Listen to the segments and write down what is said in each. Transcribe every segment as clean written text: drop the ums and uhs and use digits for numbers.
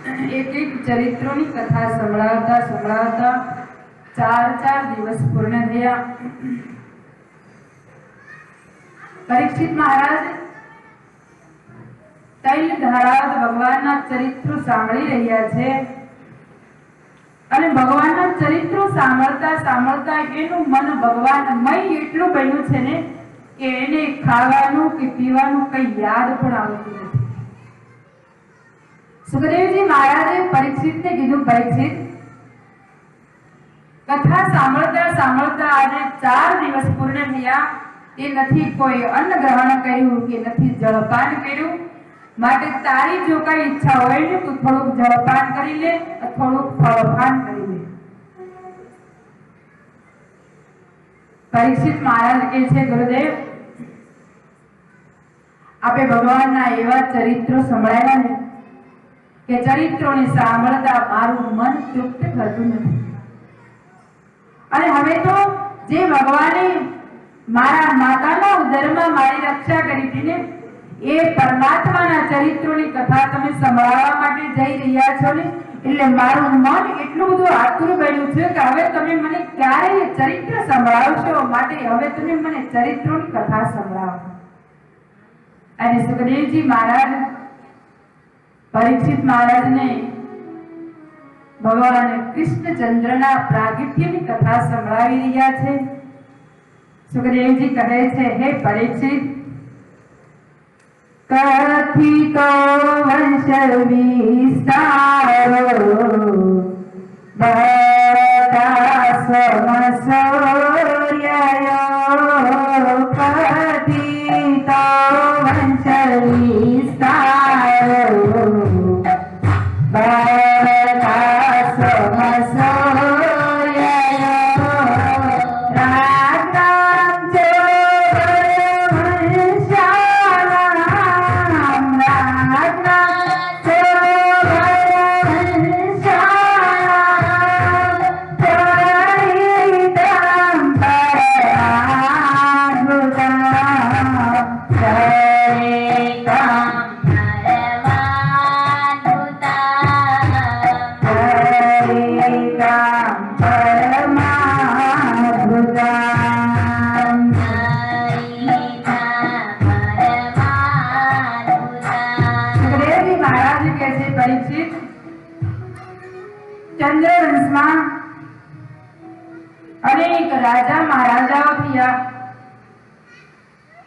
એક એક ચરિત્રોની કથા સંભળાવતા સંભળાવતા 4 દિવસ પૂર્ણ થયા। परीक्षित महाराज तैल धारावत भगवानना चरिત્રો સાંભળી રહ્યા છે અને ભગવાનના ચરિત્રો સાંભળતા સાંભળતા એનું મન ભગવાનમય એટલું બન્યું છે ને કે એને ખાવાનું કે પીવાનું કઈ યાદ પણ આવતું નથી। સુખદેવજી મહારાજે પરીક્ષિતને કીધું, પરીક્ષિત, કથા સાંભળતા સાંભળતા આજે 4 દિવસ પૂર્ણ થયા, એ નથી કોઈ અન્ન ગ્રહણ કર્યું કે નથી જળપાન કર્યું, માટે તારી જો કઈ ઈચ્છા હોય ને તો થોડુંક જળપાન કરી લે, થોડુંક ફળપાન કરી લે। પરીક્ષિત મહારાજ કહે છે, ગુરુદેવ, આપે ભગવાનના એવા ચરિત્રો સંભળાવ્યા ને કે ચરિત્રોને સાંભળતા મારું મન તૃપ્ત થતું નથી અને હવે તો જે ભગવાને મારા માતાના ઉદરમાં મારી રક્ષા કરી હતી ને એ પરમાત્માના ચરિત્રોની કથા તમે સંભળાવવા માટે જઈ રહ્યા છો ને એટલે મારું મન એટલું બધું આતુર બન્યું છે કે હવે તમે મને ક્યારે ચરિત્ર સંભળાવશો, માટે હવે તમે મને ચરિત્રોની કથા સંભળાવો। અને સુખદેવજી મહારાજ परीक्षित महाराज ने भगवान कृष्णचंद्रना प्रागट्यनी कथा संभळावी रह्या छे। सुखदेवजी कहे छे, हे परीक्षित, कथितो वंश विस्तारो भरताश्वमशौर्ययो, कथितो वंश विस्तारो अनेक राजा महाराजाओं थया,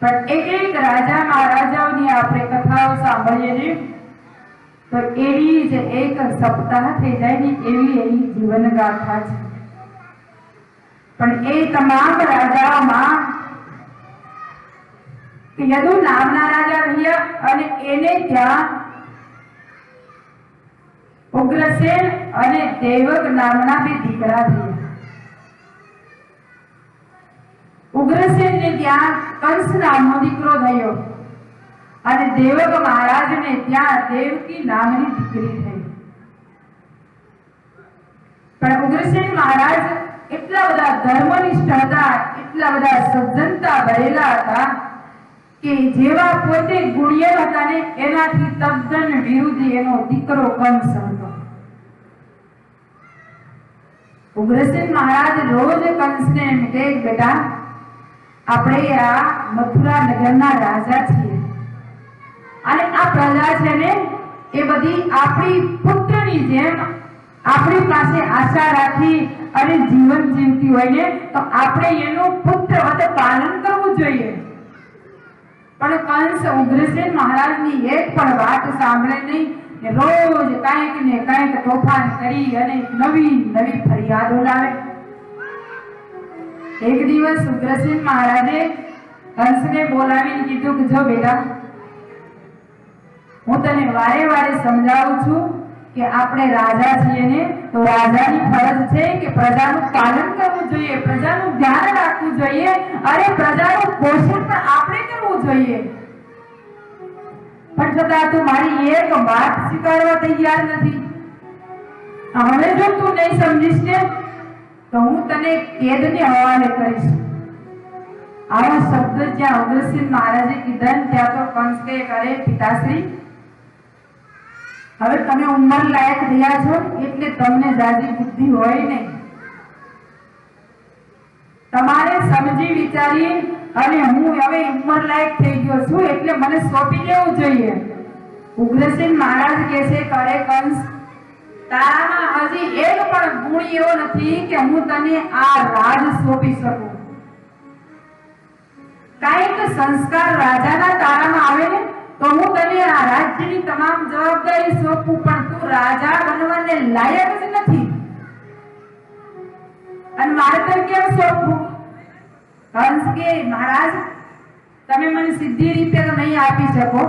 पण एक राजा महाराजाओनी आपणे कथाओ सांभळीए ने तो एवी ज एक सप्ताह थई जाय ने एवी एनी जीवन गाथा छे। पण ए तमाम राजाओमां यदु नामना राजा रह्या अने एने त्यां उग्रसेन अने देवक नामना बे दीकरा थया। उग्रसेन ने त्यां कंस नामनो दीकरो थयो अने देवक महाराज ने त्यां देवकी नामनी दीकरी थई। पण उग्रसेन महाराज એટલા બધા ધર્મનિષ્ઠ હતા, એટલા બધા સજ્જનતા ભરેલા હતા કે જેવા પોતે ગુણિયલ હતા ને એનાથી તદ્દન વિરુદ્ધ એનો દીકરો કંસ હતો। ઉગ્રસેન महाराज रोज कंसने એમ કહે, બેટા, આપણે આ મથુરા નગરના રાજા છીએ અને આ પ્રજા છે ને એ બધી આપણી પુત્રની જેમ આપણી પાસે આશા રાખી અને જીવન જીવતી હોય ને તો આપણે એનું પુત્રવત પાલન કરવું જોઈએ। પણ કંસ ઉગ્રસેન મહારાજની એક પણ વાત સાંભળે નહીં, રોજ કાંઈક ને કાંઈક તોફાન કરી અને નવી નવી ફરિયાદો લાવે। एक दिवस उग्रसेन महाराजे कंसने बोलावीने कीधुं के जो बेटा, हूँ तने वारे वारे समजावुं छुं कि आपणे राजा छीए ने तो राजानी फरज छे कि प्रजानुं पालन करवुं जोईए, प्रजानुं ध्यान राखवुं जोईए अरे प्रजानुं पोषण पण आपणे करवुं जोईए। पण छतां तू मारी एक વાત સ્વીકારવા તૈયાર નથી। હવે જો તું નહીં સમજીશ ને तो हूँ तने केद ने हवाले करीश। आवा शब्द ज्यां उग्रसेन महाराजे कीधा त्यां तो कंस कहे, अरे पिताश्री, હવે તમે ઉંમર લાયક થયા છો એટલે તમને જાજી બુદ્ધિ હોય નહીં. તમારે સમજી વિચારી અને હું હવે ઉંમર લાયક થઈ ગયો છું એટલે મને સોંપી દેવું જોઈએ. ઉગ્રસેન મહારાજ કહે છે કરે કંસ, તારામાં હજી એક પણ ગુણ એવો નથી કે હું તને આ રાજ સોંપી શકું. કાંઈક સંસ્કાર રાજાના તારામાં આવે ને તો હું તને આ રાજ્યની તમામ જવાબદારી સોંપું, પણ તું રાજા બનવાને લાયક જ નથી અને મારે તને કેમ સોંપવું? કંસ કે મહારાજ તમે મને સીધી રીતે તો નહીં આપી શકો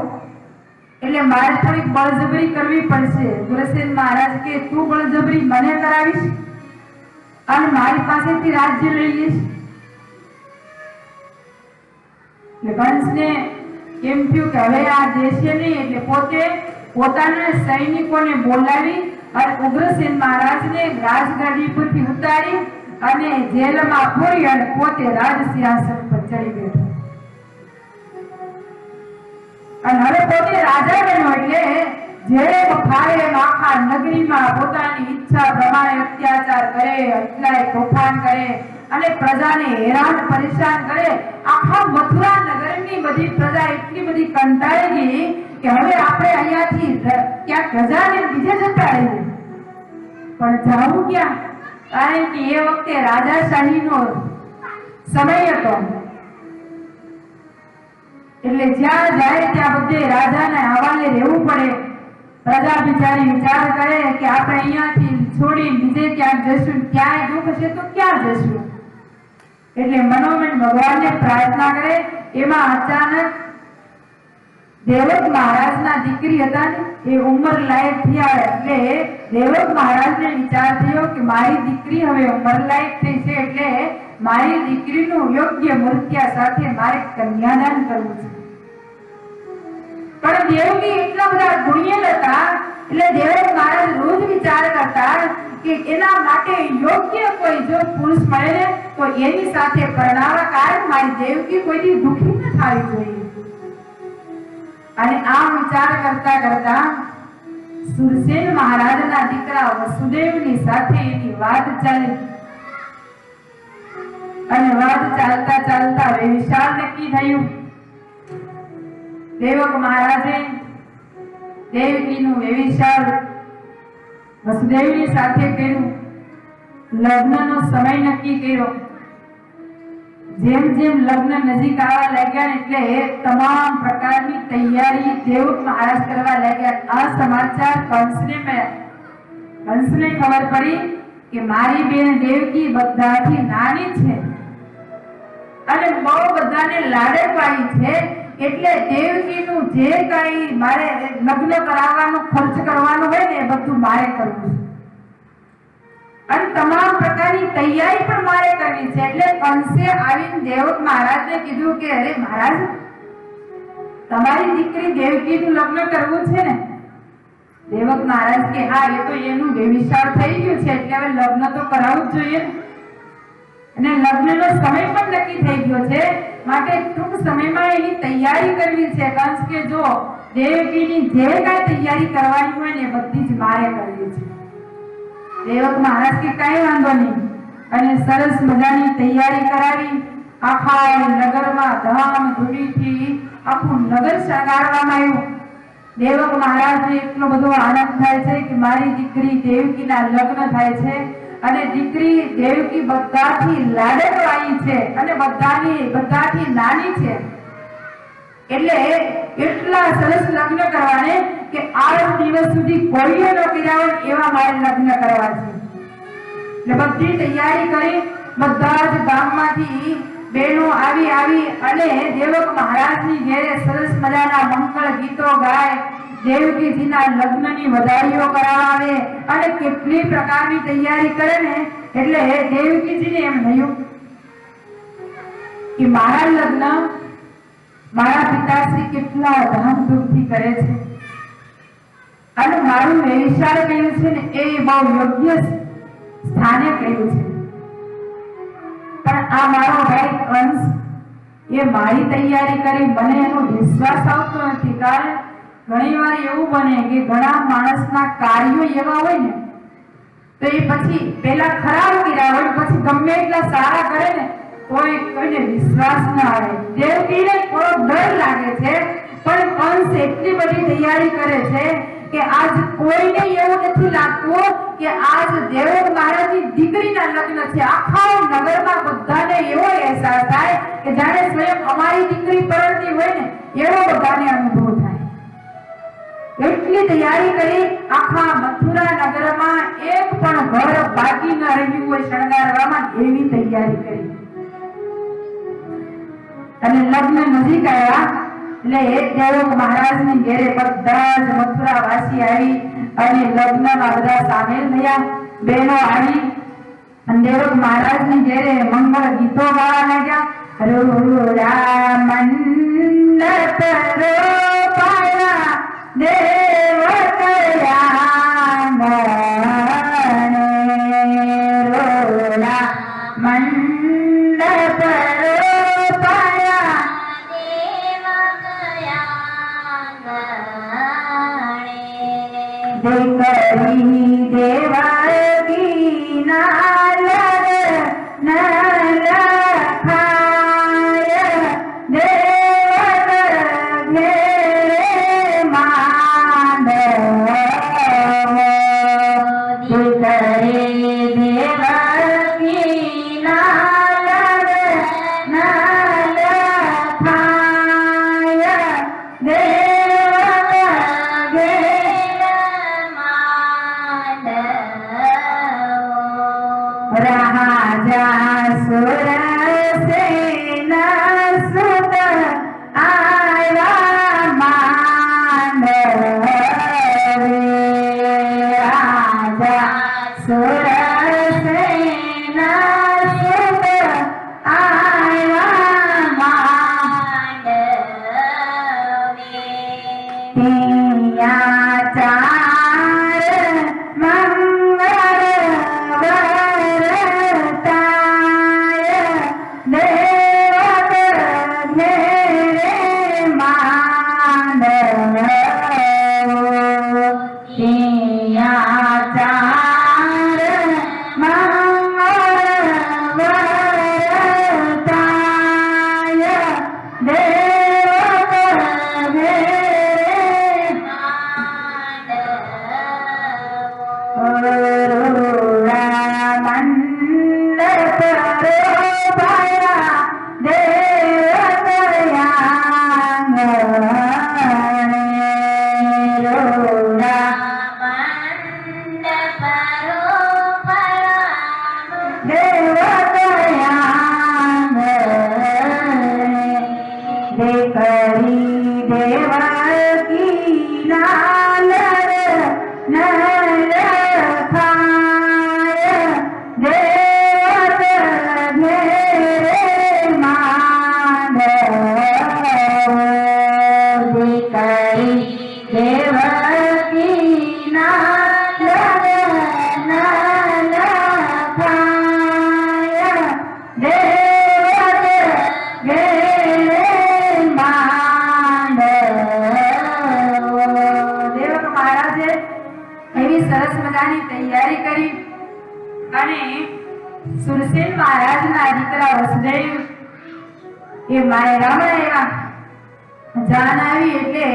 એટલે મારે થોડીક બળજબરી કરવી પડશે. ઉગ્રસેન મહારાજ કે તું બળજબરી મને કરાવીશ અને મારી પાસેથી રાજ્ય લઈ લઈશ? કંસને એમ થયું કે હવે આ દેશે નહીં એટલે પોતે પોતાના સૈનિકોને બોલાવી અને ઉગ્રસેન મહારાજને રાજગાદી પરથી ઉતારી અને જેલમાં પૂરી અને પોતે રાજ સિંહાસન પર ચડી બેઠો. અને હવે પોતે રાજા બન્યો એટલે જેમ ફાળે આખા નગરીમાં પોતાની ઈચ્છા પ્રમાણે અત્યાચાર કરે, એટલાય તોફાન કરે અને પ્રજાને હેરાન પરેશાન કરે. આખા મથુરા નગરની બધી પ્રજા એટલી બધી કંટાળી ગઈ કે હવે આપણે અહીંયાથી ક્યાંક રજાને બીજે જતા રહીએ, પણ જાવું ક્યાં? કારણ કે એ વખતે રાજાશાહીનો સમય હતો એટલે જ્યાં જાય ત્યાં બધે રાજાને હવાલે રહેવું પડે. પ્રજા બિચારી વિચાર કરે કે આપણે અહીંયાથી છોડી બીજે ક્યાંક જશું, ક્યાંય દુઃખ હશે તો ક્યાં જશું? એટલે મનોમન ભગવાનને પ્રાર્થના કરે. એમાં અચાનક દેવક મહારાજના દીકરી હતા ને એ ઉંમર લાયક થયા એટલે દેવક મહારાજને વિચાર થયો કે મારી દીકરી હવે ઉંમર લાયક થઈ છે એટલે મારી દીકરીનું યોગ્ય મૂર્ત્યા સાથે મારે કન્યાદાન કરવું છે. પણ દેવકી એટલા બધા ગુણિયલ હતા એટલે દેવક મહારાજ રોજ વિચાર કરતા કે એના માટે યોગ્ય કોઈ જો પુરુષ મળે ને તો એની સાથે પરણાવા કારણ મારી દેવકી કોઈથી દુઃખી ન થવી જોઈએ. અને આમ વિચાર કરતા કરતા સુરસેન મહારાજના દીકરા વસુદેવની સાથે એની વાત ચાલી અને વાત ચાલતા ચાલતા વિશાળ નક્કી થયું. દેવક મહારાજે દેવકીનું વિશાળ વસુદેવની સાથે કર્યું. લગ્નનો સમય નક્કી કર્યો. જેમ જેમ લગ્ન નજીક આવવા લાગ્યા એટલે તમામ પ્રકારની તૈયારી દેવક મહારાજ કરવા લાગ્યા. આ સમાચાર કંસને મળ્યા. કંસને ખબર પડી કે મારી બેન દેવકી બધાથી નાની છે અને બહુ બધાને લાડકવાળી છે એટલે દેવકીનું જે કઈ મારે લગ્ન કરાવવાનો ખર્ચ કરવાનો હોય ને એ બધું મારે કરવું અને તમામ પ્રકારની તૈયારી પણ મારે કરવી છે. એટલે કંસે આવીને દેવક મહારાજને કીધું કે અરે મહારાજ તમારી દીકરી દેવકીનું લગ્ન કરવું છે ને? દેવક મહારાજ કે હા એ તો એનું વિશાળ થઈ ગયું છે એટલે હવે લગ્ન તો કરાવવું જ જોઈએ અને લગ્નનો સમય પણ નક્કી થઈ ગયો છે માટે ટૂંક સમયમાં એની તૈયારી કરવી છે. કંસ કે જો દેવકીની જે કાંઈ તૈયારી કરવાની હોય ને બધી જ મારે કરવી છે. દેવક મહારાજ કે કઈ વાંધો નહીં અને સરસ મજાની તૈયારી કરાવી. આખા નગરમાં ધામધૂમીથી આખું નગર શણગારવામાં આવ્યું. દેવક મહારાજને એટલો બધો આનંદ થાય છે કે મારી દીકરી દેવકીના લગ્ન થાય છે અને દીકરી દેવકી બધાથી લાડકવાળી છે અને બધાથી નાની છે એટલે એટલા સરસ લગ્ન કરવાને કે 8 દિવસ સુધી કોઈએ ન કર્યા હોય એવા મારે લગ્ન કરવા છે. એટલે બધી તૈયારી કરી બધા જ ગામમાંથી બહેનો આવી અને દેવક મહારાજની ઘેરે સરસ મજાના મંગળ ગીતો ગાય, દેવકીજીના લગ્નની વધારીઓ કરાવે અને કેટલી પ્રકારની તૈયારી કરે ને એટલે દેવકીજીને એમ થયું કે મારા લગ્ન મારા પિતાશ્રી કેટલા ધામધૂમથી કરે છે અને મારું વિશાળ કર્યું છે ને એ બહુ યોગ્ય સ્થાને કર્યું છે. પણ આ મારો ભાઈ કંસ એ મારી તૈયારી કરી મને એનો વિશ્વાસ આવતો નથી કારણ ઘણીવાર એવું બને કે ઘણા માણસના કાર્યો એવા હોય ને તો એ પછી પેલા ખરાબ કર્યા હોય પછી ગમે એટલા સારા કરે ને કોઈને વિશ્વાસ ન આવે. દેવકીને થોડો ડર લાગે છે પણ કંસ એટલી બધી તૈયારી કરે છે કે આજ કોઈને એવું નથી લાગતું કે આજ દેવક મહારાજની દીકરીના લગ્ન છે. આખા નગરમાં બધાને એવો અહેસાસ થાય કે જાણે સ્વયં અમારી દીકરી પરણતી હોય ને એવો બધાને અનુભવ થાય. એટલી તૈયારી કરી આખા મથુરા નગરમાં એક પણ ઘર બાકી ન રહ્યું હોય શણગારવામાં એવી તૈયારી કરી. અને લગ્ન નજીક આવ્યા એટલે એક દેવક મહારાજની ઘેરે બધા જ મથુરા વાસી આવી અને લગ્નમાં બધા સામેલ થયા. બહેનો આવી અને દેવક મહારાજની ઘેરે મંગળ ગીતો ગાવા લાગ્યા. રોલા મંડપ રોપાયા દેવક આંગણે રોલા મંડપ રોપાયા દેવક આંગણે દેવકી ના લગ્ન લખાય દેવક ઘેરે માંડવો દીકરી દેવકી ના લગ્ન લખાય દેવક ઘેરે માંડવો રાજા સુરસેના સુત આવ્યા માંડવે રાજા સુરસેના સુત આવ્યા માંડવે ત્યાં ચાર મંગળ વરતાય દેવક ઘેરે માંડવો ત્યાં ચાર મંગળ વરતાય દેવક ઘેરે રોલા મંડપ રોપાયા દેવક આંગણે રોલા મંડપ રોપાયા દેવક આંગણે દીકરી દેવકી ના લગ્ન લખાય દેવક ઘેરે માંડવો દીકરી દેવકી ના લગ્ન લખાય દેવક ઘેરે માંડવો. દેવક મહારાજે એવી સરસ મજાની તૈયારી કરી અને સુરસેન મહારાજના દીકરા વસુદેવ એ માય રામણે એવા જાન આવી એટલે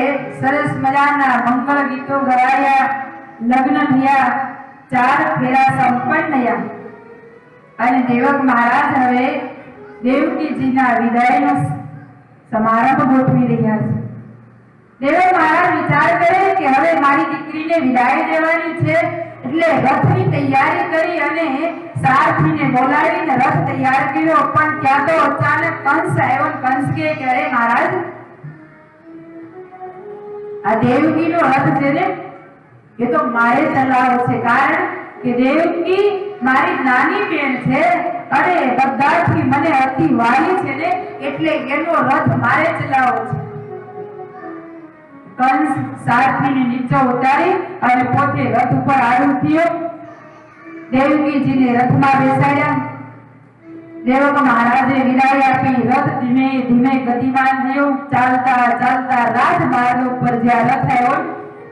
સરસ મજાના મંગળ ગીતો ગવાયા. લગ્ન થયા. 4 ફેરા સંપન્ન થયા અને દેવક મહારાજ હવે દેવકીજીના વિદાયનો સમારંભ ગોઠવી રહ્યા છે. દેવક મહારાજ વિચાર કરે કે હવે મારી દીકરીને વિદાય દેવાની છે એટલે રથની તૈયારી કરી અને સારથીને બોલાવીને રથ તૈયાર કર્યો. પણ ત્યાં તો અચાનક કંસ આવ્યો. કંસ કે અરે મહારાજ આ દેવકીનો રથ છે ને એ તો મારે ચલાવવો છે કારણ કે દેવકી મારી નાની બેન છે અને બધાથી મને અતિ વાલી છે ને એટલે એનો રથ મારે ચલાવવો છે. કંસ સારથીને નીચે ઉતારી અને પોતે રથ ઉપર આરૂઢ થયો. દેવકીજીને રથમાં બેસાડ્યા. દેવક મહારાજે વિદાય આપી રથ ધીમે ધીમે ગતિમાન થયો. ચાલતા ચાલતા રાજમાર્ગ ઉપર જ્યાં રથ આવ્યો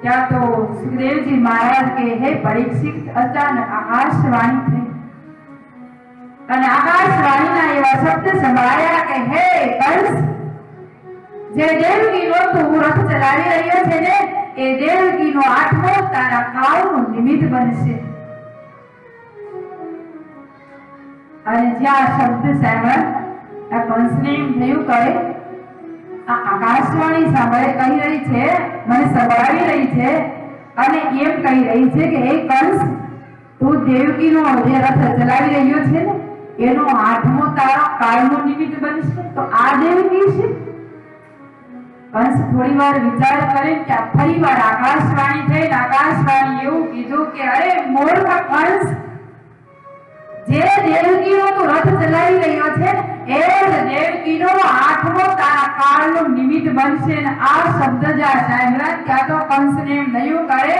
ત્યાં તો સુખદેવજી મહારાજ કે હે પરીક્ષિત, અચાનક આકાશવાણી થઈ અને આકાશવાણીના એવા શબ્દ સંભળાયા કે હે કંસ, જે દેવકીનો તું રથ ચલાવી રહ્યો છે ને એ દેવકીનો આત્મો તારા કાળનું નિમિત્ત બનશે. અને જ્યાં શબ્દ સાંભળ આ કંસને એમ થયું કરે આ આકાશવાણી સાંભળે કહી રહી છે, મને સંભળાવી રહી છે અને એમ કહી રહી છે કે હે કંસ, તું દેવકીનો જે રથ ચલાવી રહ્યો છે ને એનો આત્મો તારા કાળનું નિમિત્ત બનશે. તો આ દેવકી છે. કંસ થોડી વાર વિચાર કરે કે ફરી વાર આકાશવાણી થઈ. આકાશવાણી એવું કીધું કે અરે મૂર્ખ કંસ, જે દેવકીનો તું રથ ચલાવી રહ્યો છે એ જ દેવકીનો આત્મો તારા કાળનું નિમિત્ત બનશે. આ શબ્દ જ્યાં સાંભળ્યા ત્યાં તો કંસને એમ થયું કરે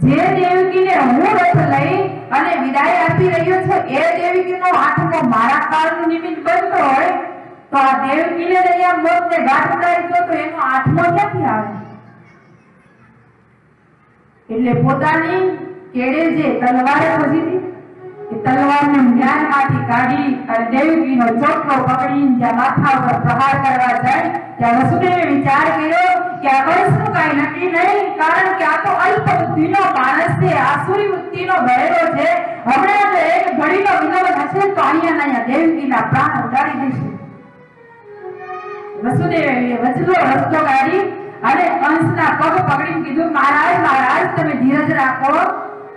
જે દેવકીને હું રથ લઈ અને વિદાય આપી રહ્યો છું એ દેવકીનો આત્મો મારા કાળનું નિમિત્ત બનતો હોય તો આ દેવકીને અહીંયા મોતને ઘાટ ઉડાડી તો એનો આત્મો ક્યાંથી આવે? એટલે પોતાની કેડે જે તલવાર ખોજી એ તલવારને જ્ઞાનમાંથી કાઢી અને દેવકીનો ચોટલો પકડી જ્યાં માથા ઉપર પ્રહાર કરવા જાય ત્યાં વસુદેવે વિચાર કર્યો કે આ કંસનું કાંઈ નક્કી નહીં, કારણ કે આ તો અલ્પ બુદ્ધિનો માણસ છે, આસુરી વૃત્તિનો ભરેલો છે. હમણાં જો એક ઘડીનો વિનોદ હશે તો અહીંયા દેવકીના પ્રાણ ઉડાડી દેશે. વસુદેવે વચલો રસ્તો કાઢી અને કંસના પગ પકડીને કીધું મહારાજ મહારાજ તમે ધીરજ રાખો,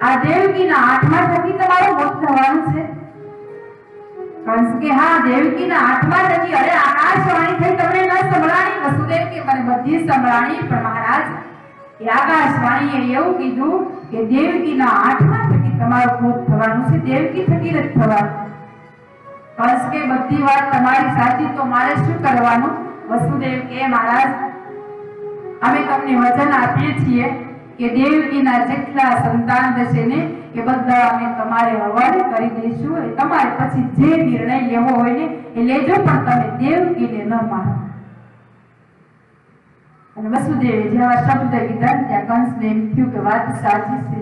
આ દેવકીના આત્મા થકી તમારું મોત થવાનું છે. કંસ કે હા દેવકીના આત્મા થકી. અરે આકાશવાણી થઈ તમને ન સંભળાણી? વસુદેવ કે મને બધી સંભળાણી, પણ મહારાજ એ આકાશવાણીએ એવું કીધું કે દેવકીના આત્મા થકી તમારું મોત થવાનું છે, દેવકી થકી જ થવાનું. કંસ કે બધી વાત તમારી સાચી, તો મારે શું કરવાનું? વસુદેવ કે મહારાજ અમે તમને વચન આપીએ છીએ કે દેવકીના જેટલા સંતાન થશે ને એ બધા અમે તમારે હવાલે કરી દઈશું. તમારે પછી જે નિર્ણય લેવો હોય ને એ લેજો, પણ તમે દેવકીને ન મારો. અને વસુદેવે જેવા શબ્દ કીધા ત્યાં કંસને એમ થયું કે વાત સાચી છે,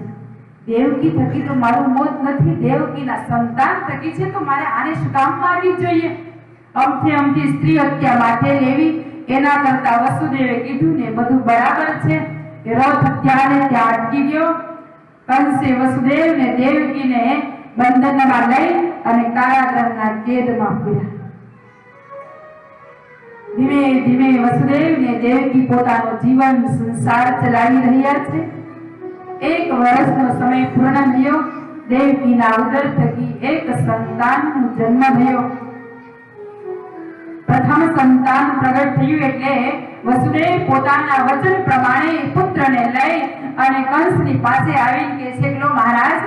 દેવકી થકી તો મારું મોત નથી, દેવકીના સંતાન થકી છે, તો મારે આને શું કામ મારવી જોઈએ? અમથી સ્ત્રી હત્યા માટે લેવી એના કરતા વસુદેવે કીધું ને બધું બરાબર છે. રથ ત્યારે ત્યાં અટકી ગયો. કંસે વસુદેવને દેવકીને બંધનમાં લઈ અને કારાગૃહના કેદમાં પૂર્યા. ધીમે ધીમે વસુદેવ ને દેવકી પોતાનો જીવન સંસાર ચલાવી રહ્યા છે. 1 વર્ષનો સમય પૂર્ણ થયો. દેવકીના ઉદર થકી એક સંતાનનો જન્મ થયો. પ્રથમ સંતાન પ્રગટ થયું એટલે વસુદેવ પોતાના વચન પ્રમાણે પુત્રને લઈ અને કંસની પાસે આવીને કહે છે કે મહારાજ,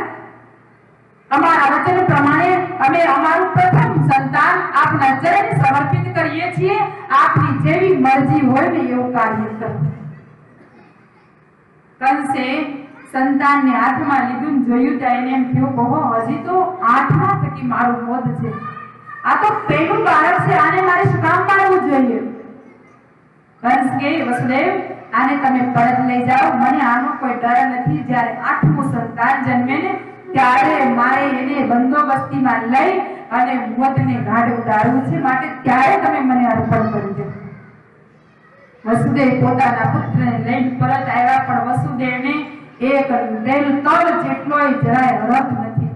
અમારા વચન પ્રમાણે અમે અમારું પ્રથમ સંતાન આપના ચરણ સમર્પિત કરીએ છીએ. આપની જેવી મરજી હોય ને એવું કાર્ય કરો. કંસે સંતાનને હાથમાં લીધું, જોયું ત્યાં એને એમ થયું બહુ હજી તો 8મા થકી મારું મોત છે, આ તો પહેલું બાળક છે, આને મારે શું કામ પાડવું જોઈએ? કંસ કે વસુદેવ આને તમે પરત લઈ જાઓ, મને આનો કોઈ ડર નથી. જ્યારે 8મું સંતાન જન્મે ને ત્યારે મારે એને બંદોબસ્તીમાં લઈ અને મોતને ઘાટ ઉતારવું છે, માટે ત્યારે તમે મને અર્પણ કરજો. વસુદેવ પોતાના પુત્રને લઈને પરત આવ્યા, પણ વસુદેવને એક રેલ તલ જેટલોય જરાય હરખ નથી,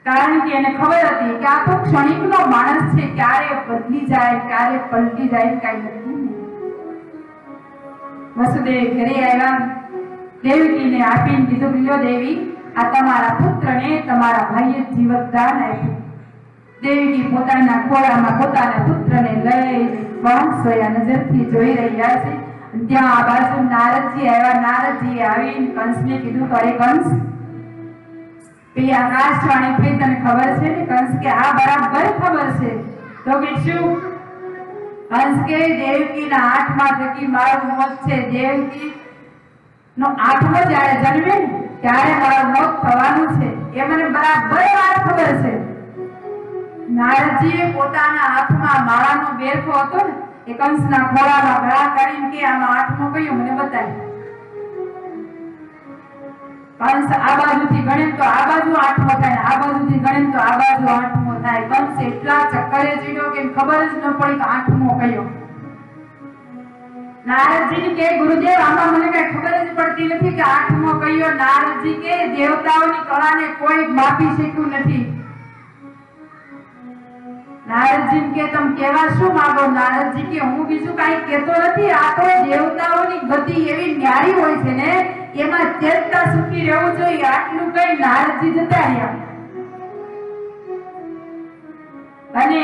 કારણ કે એને ખબર હતી કે આ તો ક્ષણિકનો માણસ છે, ક્યારે બદલી જાય ક્યારે પલટી જાય કઈ નક્કી નહીં. વસુદેવ ઘરે આવ્યા, દેવકીને આપીને કીધું લ્યો દેવી, આ તમારા પુત્રને તમારા ભાઈએ જીવતદાન આપ્યું. દેવકી પોતાના ખોળામાં પોતાના પુત્રને લઈ વાંસોયા નજરથી જોઈ રહ્યા છે. ત્યાં આ બાજુ નારદજી આવ્યા. નારદજી આવીને કંસને કીધું અરે કંસ, પેલી આકાશવાણી થઈ તને ખબર છે ને? કંસ કે હા બરાબર ખબર છે. તો કે શું? કંસ કે દેવકીના 8મા થકી મારું મોત છે. દેવકી નો 8મો જ્યારે જન્મે ત્યારે મારું મોત થવાનું છે, એ મને બરાબર વાત ખબર છે. નારદજીએ પોતાના હાથમાં માળાનો બેરખો હતો ને એ કંસના ખોળામાં ઘા કરીને કે આમાં આઠમો કયો મને બતાય. કંસ આ બાજુથી ગણે તો આ બાજુ આઠમો થાય, આ બાજુથી ગણે તો આ બાજુ આઠમો થાય. કંસ એટલા ચક્કરે ચડ્યો કે ખબર જ ન પડી કે આઠમો કયો. નારદજી કે ગુરુદેવ આમાં મને કઈ ખબર જ પડતી નથી કે આઠમો કયો. નારદજી કે દેવતાઓની કળાને કોઈ માપી શક્યું નથી. નારદજી કે તમે કેવા શું માંગો? નારદજી કે હું બીજું કાઈ કહેતો નથી, આ તો દેવતાઓની ગતિ એવી ન્યારી હોય છે ને એમાં ચેતતા સુખી રહેવું જોઈએ. આટલું કઈ નારદજી જતા રહ્યા. અને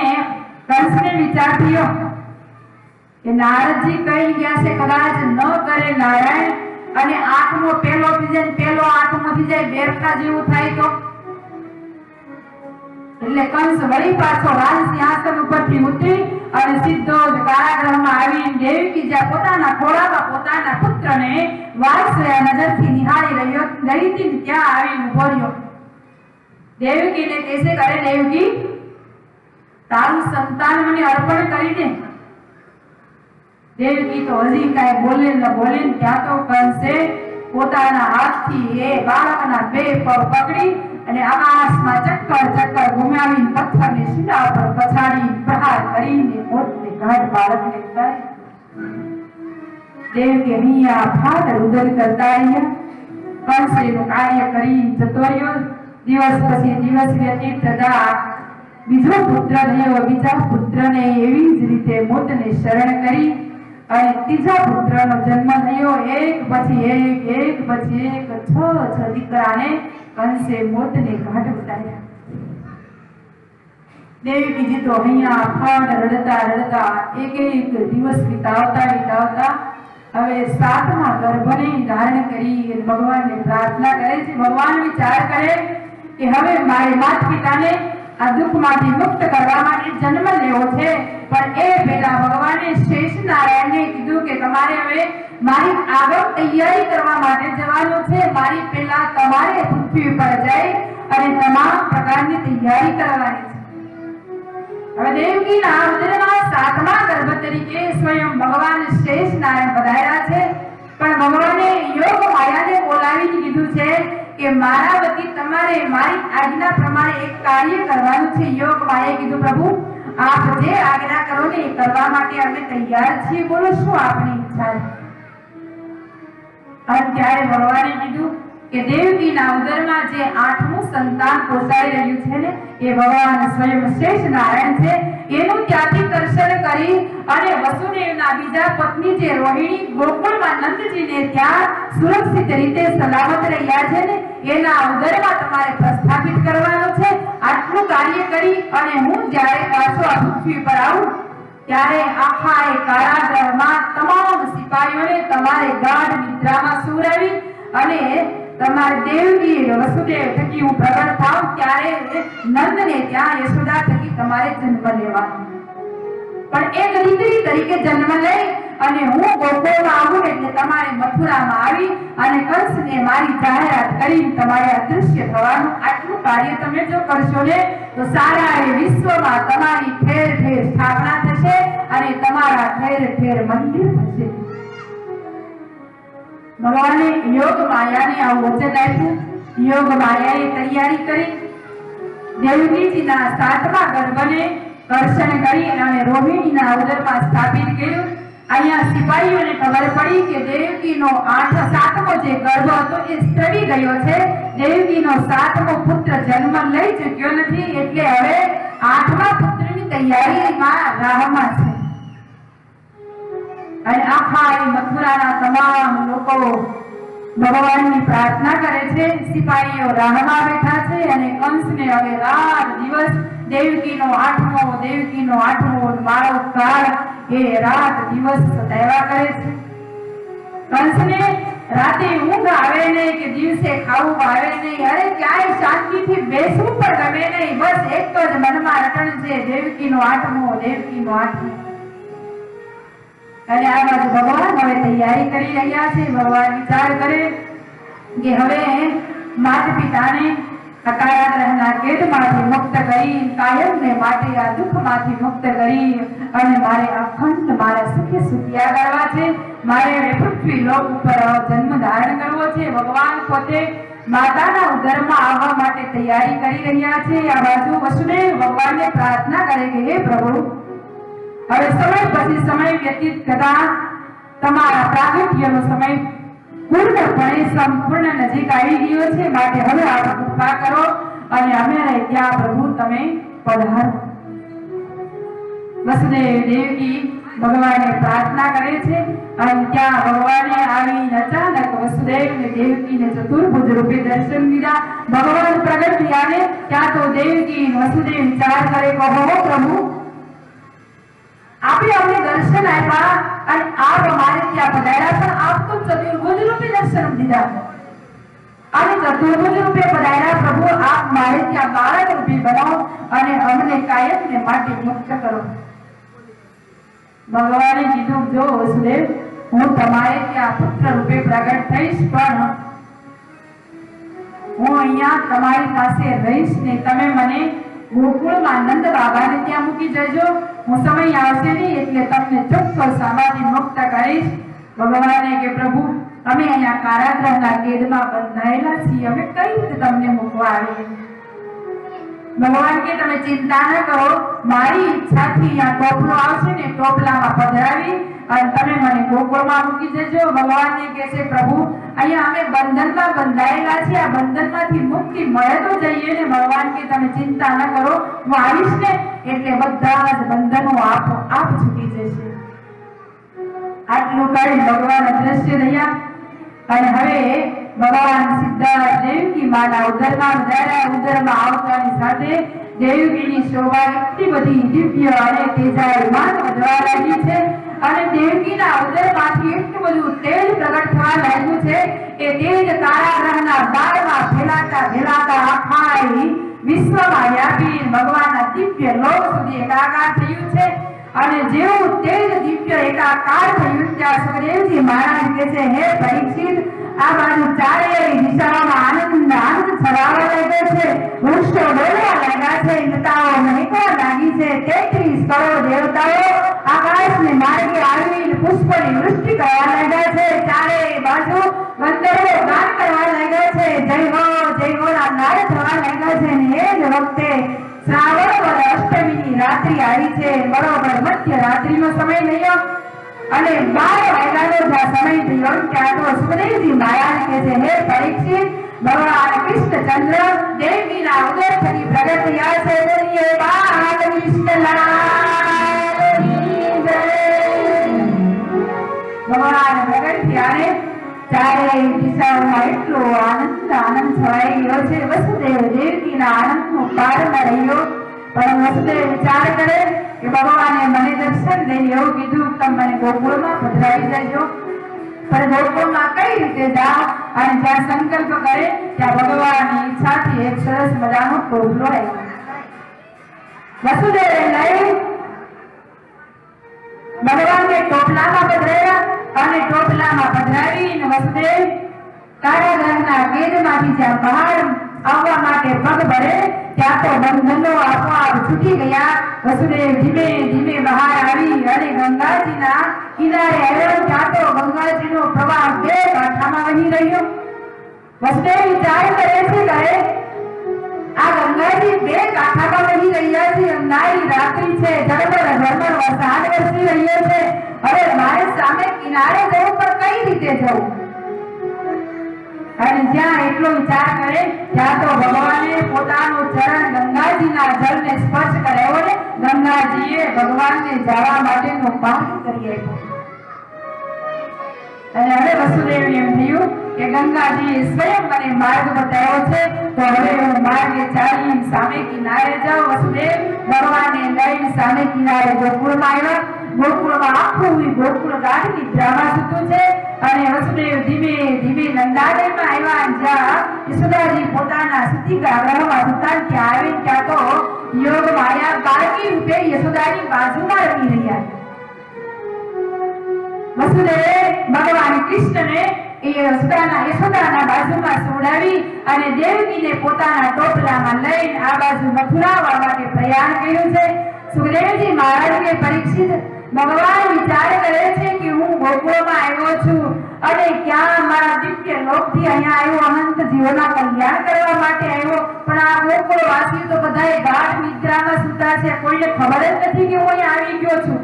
કંસને વિચાર થયો કે નારદજી કઈ ગયા છે, કદાચ ન કરે નારાયણ અને આઠમો પેલો થઈ જાય, પેલો આઠમો થઈ જાય, બેરખા જેવું થાય તો. એટલે કંસ વળી પાછો રાજ સિંહાસન ઉપરથી ઉતરી અને સીધો જ કારાગૃહમાં આવીને દેવકી જ્યાં પોતાના ખોળામાં પોતાના પુત્રને વાત્સલ્ય નજરથી નિહાળી રહ્યો હતી ત્યાં આવીને ઉભો રહ્યો. દેવકીને કહેશે કે અરે દેવકી, તારું સંતાન મને અર્પણ કરી દે. દેવકી તો હજી કાંઈ બોલે ન બોલે ત્યાં તો કંસે પોતાના હાથથી એ બાળકના બે પગ પકડી અને આકાશમાં ચક્કર ચક્કર ઘુમાવીને પથ્થરને શીલા પર પછાડી પ્રહાર કરીને મોતને ઘાટ બાળકને ઉતારી. દેવકી અહીંયા ફાટ રુદન કરતા રહ્યા. કંસ એનું કાર્ય કરી જતો રહ્યો. દિવસ પછી દિવસ વ્યતીત થતા બીજો પુત્ર થયો. બીજા પુત્રને એવી જ રીતે મોતને શરણ કરી અને ત્રીજા પુત્રનો જન્મ થયો. એક પછી એક છ દીકરાને કંસે મોતને ઘાટ ઉતાર્યા. દેવકીજી તો અહીંયા ફાટ રડતા રડતા એક દિવસ વિતાવતા હવે 7મા ગર્ભને ધારણ કરી ભગવાનને પ્રાર્થના કરે છે. ભગવાન વિચાર કરે કે હવે મારે માતા પિતાને આ દુઃખમાંથી મુક્ત કરવા માટે જન્મ લેવો છે, પણ એ પહેલા ભગવાને શેષ નારાયણને કીધું કે તમારે હવે મારી આગળ તૈયારી કરવા માટે જવાનું છે. મારી પહેલા તમારે પૃથ્વી પર જઈ અને તમામ પ્રકારની તૈયારી કરવાની છે. હવે દેવકીના ઉદરમાં 7મા ગર્ભ તરીકે સ્વયં ભગવાન શેષ નારાયણ પધાર્યા છે. પણ ભગવાને યોગ માયાને બોલાવીને કીધું છે કે મારા વતી તમારે મારી આજ્ઞા પ્રમાણે એક કાર્ય કરવાનું છે. યોગ માયાએ કીધું પ્રભુ આપ જે આજ્ઞા કરો ને એ કરવા માટે અમે તૈયાર છીએ, બોલો શું આપની ઈચ્છા છે? અને ત્યારે ભગવાને કીધું કે દેવકીના ઉદરમાં જે 8મું સંતાન પોસાઈ રહ્યું છે ને એ ભગવાન સ્વયં શેષ નારાયણ છે. એનું ત્યાંથી દર્શન કરી અને વસુદેવના બીજા પત્ની જે રોહિણી ગોકુળમાં નંદજીને ત્યાં સુરક્ષિત રીતે સલામત રહ્યા છે ને એના ઉદરમાં તમારે પ્રસ્થાપિત કરવાનું છે. આટલું કાર્ય કરી અને હું જ્યારે પાછો આ પૃથ્વી પર આવું ત્યારે આખા એ કારાગૃહમાં તમામ સિપાહીઓને તમારે ગાઢ નિદ્રામાં સુવડાવી અને તમારે દેવકી વસુદેવ થકી હું પ્રગટ થાઉં ત્યારે નંદને ત્યાં યશોદા થકી તમારે જન્મ લેવાનો. પણ એક દીકરી તરીકે જન્મ લઈ અને હું ગોકુળમાં આવું એટલે તમારે મથુરામાં આવી અને કંસને મારી જાહેરાત કરી તમારે અદૃશ્ય થવાનું. આટલું કાર્ય તમે જો કરશો ને તો સારા એ વિશ્વમાં તમારી ઠેર ઠેર સ્થાપના થશે અને તમારા ઠેર ઠેર મંદિર થશે. ભગવાને યોગ માયાને આવું વચન આપ્યું. યોગ માયાએ તૈયારી કરી દેવકીજીના 7મા ગર્ભને દર્શન કરી અને રોહિણીના ઉદરમાં સ્થાપિત કર્યું. અહીંયા સિપાહીઓને ખબર પડી કે દેવકીનો 7મો જે ગર્ભ હતો એ સ્તરી ગયો છે. દેવકીનો 7મો પુત્ર જન્મ લઈ ચૂક્યો નથી, એટલે હવે 8મા પુત્રની તૈયારીમાં રાહમાં છે. અને આખા મથુરાના તમામ લોકો ભગવાનની પ્રાર્થના કરે છે. સિપાહીઓ રાહમાં બેઠા છે અને કંસને હવે રાત દિવસ દેવકીનો 8મો મારો કાળ એ રાત દિવસ સતાવ્યા કરે છે. કંસને રાતે ઊંઘ આવે નહીં કે દિવસે ખાવું આવે નહીં, અરે ક્યાંય શાંતિથી બેસવું પણ ગમે નહીં. બસ એક જ મનમાં રટણ છે દેવકીનો 8મો. અને આ બાજુ ભગવાન હવે તૈયારી કરી રહ્યા છે. ભગવાન વિચાર કરે કે હવે માતા પિતાને કારાગૃહના કેદમાંથી મુક્ત કરી, કાયમને માટે આ દુઃખમાંથી મુક્ત કરી અને મારે અખંડ મારા સુખે સુખિયા કરવા છે. મારે પૃથ્વી લોક ઉપર જન્મ ધારણ કરવો છે. ભગવાન પોતે માતાના ઉદરમાં આવવા માટે તૈયારી કરી રહ્યા છે. આ બાજુ વસુદેવ ભગવાનને પ્રાર્થના કરે કે હે પ્રભુ, હવે સમય પછી સમય વ્યતીત થતા તમારા પ્રાગટ્યનો સમય પૂર્ણપણે સંપૂર્ણ નજીક આવી ગયો છે. માટે હવે આપ કૃપા કરો અને અમે ત્યાં પ્રભુ તમે પધારો. વસુદેવ દેવકી ભગવાનને પ્રાર્થના કરે છે અને ત્યાં ભગવાને આવી અચાનક વસુદેવ ને દેવકીને ચતુર્ભુજ રૂપે દર્શન દીધા. ભગવાન પ્રગટ થયા ને ત્યાં તો દેવકી વસુદેવ વિચાર કરે કે હો પ્રભુ, આપે અમને દર્શન આપ્યા અને આપ અમારે ત્યાં પધાર્યા, પણ આપ તો ચતુર્ભુજ રૂપે દર્શન દીધા અને ચતુર્ભુજ રૂપે પધાર્યા. પ્રભુ આપ મારે ત્યાં બાળક રૂપે બનો અને અમને કાયમને માટે મુક્ત કરો. ભગવાને કીધું, જો વસુદેવ, હું તમારે ત્યાં પુત્ર રૂપે પ્રગટ થઈશ, પણ હું અહીંયા તમારી પાસે રહીશ ને તમે મને ગોકુળમાં નંદ બાબાને ત્યાં મૂકી જજો. હું સમય આવશે નહીં એટલે તમને ચોક્કસ આમાંથી મુક્ત કરીશ. ભગવાને કે પ્રભુ, અમે અહીંયા કારાગૃહના કેદમાં બંધાયેલા છીએ, અમે કઈ રીતે તમને મૂકવા આવીએ? ભગવાન કે તમે ચિંતા ન કરો, મારી ઈચ્છાથી અહીંયા ટોપલો આવશે ને ટોપલામાં પધરાવી અને તમે મને ગોકુળમાં મૂકી જજો. ભગવાનને કહે છે, પ્રભુ અહીંયા અમે બંધનમાં બંધાયેલા છીએ, આ બંધનમાંથી મુક્તિ મળે તો જઈએ ને. ભગવાન કે તમે ચિંતા ન કરો, હું આવીશ ને એટલે બધા જ બંધનો આપ છૂટી જશે. આટલું કહી ભગવાન અદ્રશ્ય થયા અને હવે ભગવાન સીધા દેવકી માના ઉદરમાં પધાર્યા. ઉદરમાં આવતાની સાથે દેવકીની શોભા એટલી બધી દિવ્ય અને તેજાયમાન વધવા લાગી છે અને દેવકીના ઉદરમાંથી એટલું બધું તેજ પ્રગટ થવા લાગ્યું છે કે તેજ કારાગૃહના બારમાં ફેલાતા આખા વિશ્વમાં વ્યાપી ભગવાનના દિવ્ય લોક સુધી એકાકાર થયું છે. અને જેવું તેજ દિવ્ય એકાકાર થયું ત્યાં સુખદેવજી મહારાજ કહે છે, હે પરીક્ષિત, આ બાજુ ચારેય દિશાઓમાં આનંદ છવાવા લાગ્યો છે. વૃક્ષો ડોલવા લાગ્યા છે, લતાઓ મહેકવા લાગી છે. 33 કરોડ દેવતાઓ આકાશને માર્ગે આવી પુષ્પની વૃષ્ટિ કરવા લાગ્યા છે. ચારેય બાજુ ગંધર્વો ગાન કરવા લાગ્યા છે. જય હો ના નાદ થવા લાગ્યા છે. અને એ જ વખતે શ્રાવણ વદ અષ્ટમીની રાત્રિ આવી છે. બરોબર મધ્ય રાત્રિનો સમય થયો અને 12 વાગ્યાનો સમય થયો. ત્યાં તો સુખદેવજી મહારાજ કહે છે, હે પરીક્ષિત, ભગવાન કૃષ્ણચંદ્ર દેવકીના ઉદર થકી પ્રગટ થયા છે. બોલીએ બાલકૃષ્ણલાલની જય. ભગવાન પ્રગટ થયા ને ચારેય દિશાઓમાં એટલો આનંદ છવાઈ ગયો છે. વસુદેવ દેવકીના આનંદનો પાર ન રહ્યો. પણ વસુદેવ વિચાર કરે કે ભગવાને મને દર્શન દઈ એવું કીધું, તમે મને ગોકુળમાં પધરાવી જજો. પણ ગોકુળમાં કઈ રીતે જાઓ? અને જ્યાં સંકલ્પ કરે ત્યાં ભગવાનની ઈચ્છાથી એક સરસ મજાનો ટોપલો આવ્યો. વસુદેવે લઈ ભગવાનને ટોપલામાં પધરાવ્યા અને ટોપલામાં પધરાવીને વસુદેવ કારાગૃહના કેદમાંથી જ્યાં બહાર આવવા માટે પગ ભરે ત્યાં તો બંધનો આપોઆપ છૂટી ગયા. વસુદેવ ધીમે ધીમે બહાર આવી અને ગંગાજીના કિનારે આવ્યો. ત્યાં તો ગંગાજીનો પ્રવાહ બે કાંઠામાં વહી રહ્યો. વસુદેવ વિચાર કરે છે કે આ ગંગાજી બે કાંઠામાં વહી રહ્યા છે. અંધારી રાત્રિ છે, ઝરમર વરસાદ વરસી રહ્યો છે. હવે મારે સામે કિનારે જવું, પણ કઈ રીતે જવું? અને જ્યાં એટલો વિચાર કરે ત્યાં તો ભગવાને પોતાનું ચરણ ગંગાજીના જળને સ્પર્શ કરાવ્યો ને ગંગાજીએ ભગવાનને જવા માટેનો માર્ગ કરી આપ્યો. અને હવે વસુદેવને એમ થયું કે ગંગાજીએ સ્વયં મને માર્ગ બતાવ્યો છે, તો હવે હું માર્ગે ચાલી સામે કિનારે જાઉં. વસુદેવ ભગવાનને લઈ સામે કિનારે ગોકુળમાં આવ્યા. ગોકુળમાં આખું ગોકુળ ગાઢ નિદ્રામાં સૂતું છે અને વસુદેવ ધીમે ધીમે નંદાલયમાં આવ્યા. જ્યાં યશોદાજી પોતાના સતીકા ગ્રહમાં સૂતા ત્યાં આવી. ત્યાં તો યોગ માયા બાળકી રૂપે યશોદાની બાજુમાં રમી રહ્યા. વસુદેવે ભગવાન કૃષ્ણને યશોદાના બાજુમાં સુવડાવી કરી અને દેવકીને પોતાના ટોપલામાં લઈને આ બાજુ મથુરા આવવા માટે પ્રયાણ કર્યું છે. સુખદેવજી મહારાજને પરીક્ષિત ભગવાન વિચાર કરે છે કે હું ગોકુળમાં આવ્યો છું અને ક્યાં મારા દિવ્ય લોકથી અહીંયા આવ્યો, અનંત જીવોના કલ્યાણ કરવા માટે આવ્યો, પણ આ ગોકુળ વાસીઓ તો બધાએ ગાઢ નિદ્રામાં સૂતા છે, કોઈને ખબર જ નથી કે હું અહીંયા આવી ગયો છું.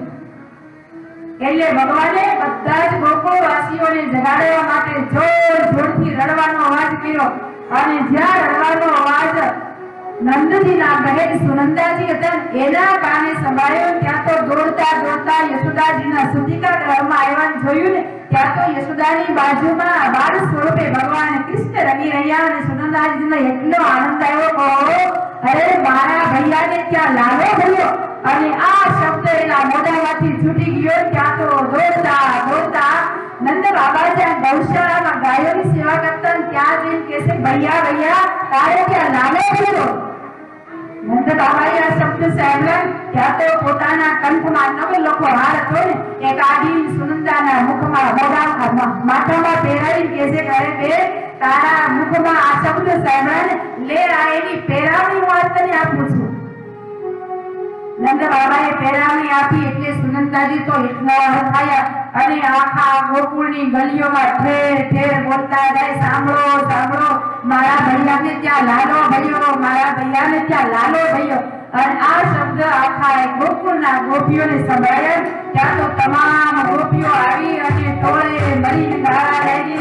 એટલે ભગવાને બધા જ ગોકુળ વાસીઓને જગાડવા માટે જોર જોરથી રડવાનો અવાજ કર્યો અને જ્યાં રડવાનો અવાજ નંદજીના બહેન સુનંદાજી હતા એના કાને સંભળાયો, ત્યાં તો દોડતા દોડતા યશોદાજીના સુતિકા ગ્રહમાં આવ્યાને જોયું ને ત્યાં તો યશોદાની બાજુમાં બાળ સ્વરૂપે ભગવાન કૃષ્ણ રમી રહ્યા અને સુનંદાજીને એટલો આનંદ આવ્યો, અરે મારા ભૈયાને ત્યાં લાલો ભર્યો અને આ શબ્દ એના મોઢામાંથી છૂટી ગયો. ત્યાં તો દોડતા દોડતા નંદ બાબા જ્યાં ગૌશાળામાં ગાયોની સેવા કરતા ત્યાં જઈને કહે છે, ભૈયા ભૈયા તારે ત્યાં લાલો ભર્યો. નંદ બાબાએ આ શબ્દ સાંભળ્યા ત્યાં તો પોતાના કંઠમાં નવલખો હાર હતો ને એ કાઢી સુનંદાના મુખમાં મોઢામાં માથામાં પહેરાવી કહે છે, અરે બે તારા મુખમાં આ શબ્દ સાંભળ્યા ને લે આ એની પહેરાવણી વાત તને આપું છું. નંદ બાબાએ પહેરાવણી આપી એટલે સુનંદાજી તો એટલા હથાયા અને આખા ગોકુળની ગલીઓમાં ઠેર ઠેર બોલતા જાય, સાંભળો સાંભળો મારા ભૈયાને ત્યાં લાલો ભર્યો, મારા ભૈયાને ત્યાં લાલો ભર્યો. અને આ શબ્દ આખા ગોકુળના ગોપીઓને સંભળાયા. ત્યાં તો તમામ ગોપીઓ આવી અને ટોળે મળીને ગાવા લાગી